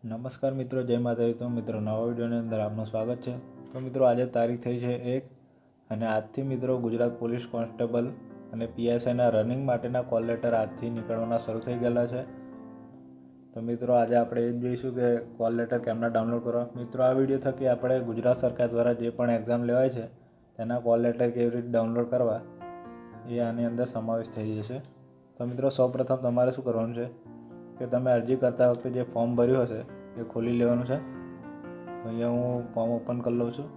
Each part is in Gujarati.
નમસ્કાર મિત્રો, જય માતાજી। તો મિત્રો નવા વિડીયોની અંદર આપનું સ્વાગત છે। તો મિત્રો આજે તારીખ થઈ છે 1 અને આજથી મિત્રો ગુજરાત પોલીસ કોન્સ્ટેબલ અને પીએસઆઈના રનિંગ માટેના કોલ લેટર આજથી નીકળવાના શરૂ થઈ ગયેલા છે। તો મિત્રો આજે આપણે એ જ જોઈશું કે કોલ લેટર કેમના ડાઉનલોડ કરવા। મિત્રો આ વિડીયો થકી આપણે ગુજરાત સરકાર દ્વારા જે પણ એક્ઝામ લેવાય છે તેના કોલ લેટર કેવી રીતે ડાઉનલોડ કરવા એ આની અંદર સમાવેશ થઈ જશે। તો મિત્રો સૌપ્રથમ તમારે શું કરવાનું છે કે તમે અરજી કરતા વખતે જે ફોર્મ ભર્યું હશે એ ખોલી લેવાનું છે। અહીંયા હું ફોર્મ ઓપન કરી લઉં છું।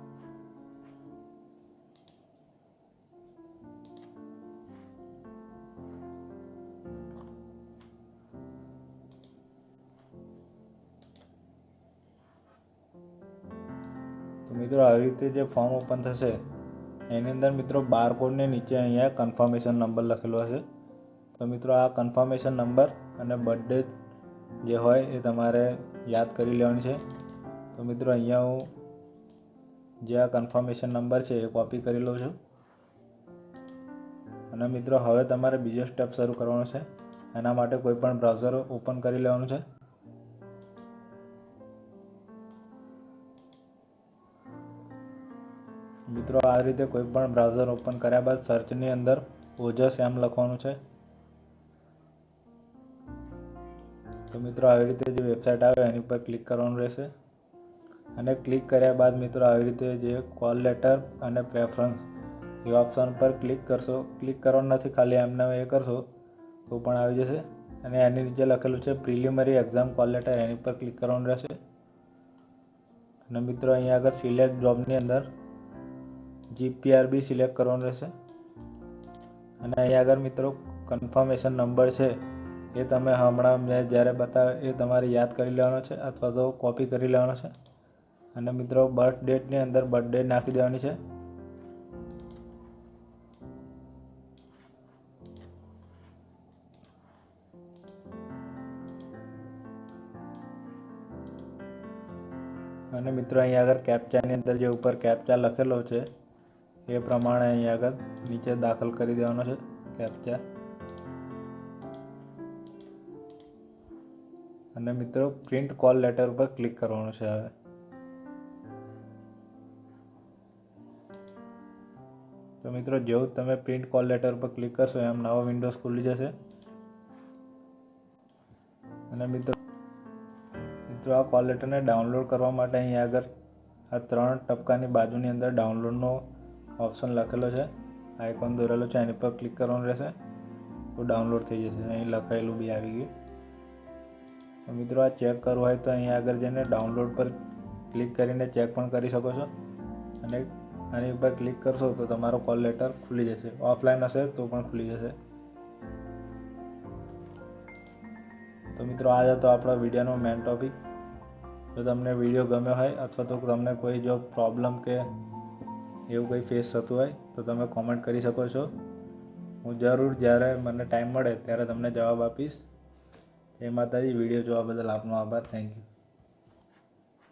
તો મિત્રો આવી રીતે જે ફોર્મ ઓપન થશે એની અંદર મિત્રો બારકોડની નીચે અહીંયા કન્ફર્મેશન નંબર લખેલો હશે। તો મિત્રો આ કન્ફર્મેશન નંબર અને બર્થડે જે હોય એ તમારે યાદ કરી લેવાની છે। તો મિત્રો અહીંયા હું જે આ કન્ફર્મેશન નંબર છે એ કોપી કરી લઉં છું અને મિત્રો હવે તમારે બીજો સ્ટેપ શરૂ કરવાનો છે। એના માટે કોઈ પણ બ્રાઉઝર ઓપન કરી લેવાનું છે। મિત્રો આ રીતે કોઈ પણ બ્રાઉઝર ઓપન કર્યા બાદ સર્ચની અંદર ઓજસ એમ લખવાનું છે। તો મિત્રો આવી રીતે જે વેબસાઇટ આવે એની પર ક્લિક કરવાનું રહેશે અને ક્લિક કર્યા બાદ મિત્રો આવી રીતે જે કોલ લેટર અને પ્રેફરન્સ એ ઓપ્શન પર ક્લિક કરશો। ક્લિક કરવાનું નથી, ખાલી એમને એ કરશો તો પણ આવી જશે અને એની નીચે લખેલું છે પ્રિલિમિનરી એક્ઝામ કોલ લેટર, એની પર ક્લિક કરવાનું રહેશે અને મિત્રો અહીંયા આગળ સિલેક્ટ જોબની અંદર જીપીઆરબી સિલેક્ટ કરવાનું રહેશે અને અહીંયા આગળ મિત્રો કન્ફર્મેશન નંબર છે એ તમે હમણાં મેં જ્યારે બતાવે એ તમારે યાદ કરી લેવાનો છે અથવા તો કોપી કરી લેવાનો છે અને મિત્રો બર્થ ડેટની અંદર બર્થ ડેટ નાખી દેવાની છે। અને મિત્રો અહીંયા આગળ કેપ્ચાની અંદર જે ઉપર કેપ્ચા લખેલો છે એ પ્રમાણે અહીંયા આગળ નીચે દાખલ કરી દેવાનો છે કેપ્ચા અને મિત્રો પ્રિન્ટ કોલ લેટર ઉપર ક્લિક કરવાનું છે। હવે તો મિત્રો જેવું તમે પ્રિન્ટ કોલ લેટર પર ક્લિક કરશો એમ નવો વિન્ડોઝ ખુલી જશે અને મિત્રો આ કોલ લેટરને ડાઉનલોડ કરવા માટે અહીંયા આગળ આ 3 ટપકાની બાજુની અંદર ડાઉનલોડનો ઓપ્શન લખેલો છે, આઇકોન દોરેલો છે, એની પર ક્લિક કરવાનું રહેશે તો ડાઉનલોડ થઈ જશે। અહીં લખાયેલું બી આવી ગયું। તો મિત્રો આ ચેક કરવું હોય તો અહીંયા આગળ જઈને ડાઉનલોડ પર ક્લિક કરીને ચેક પણ કરી શકો છો અને આની ઉપર ક્લિક કરશો તો તમારો કોલ લેટર ખુલી જશે। ઓફલાઈન હશે તો પણ ખુલી જશે। તો મિત્રો આ હતો આપણો વિડીયોનો મેઇન ટોપિક। જો તમને વિડીયો ગમ્યો હોય અથવા તો તમને કોઈ જો પ્રોબ્લેમ કે એવું કંઈ ફેસ થતું હોય તો તમે કોમેન્ટ કરી શકો છો। હું જરૂર જ્યારે મને ટાઈમ મળે ત્યારે તમને જવાબ આપીશ। જય માતાજી। વિડીયો જોવા બદલ આપનો આભાર। Thank you.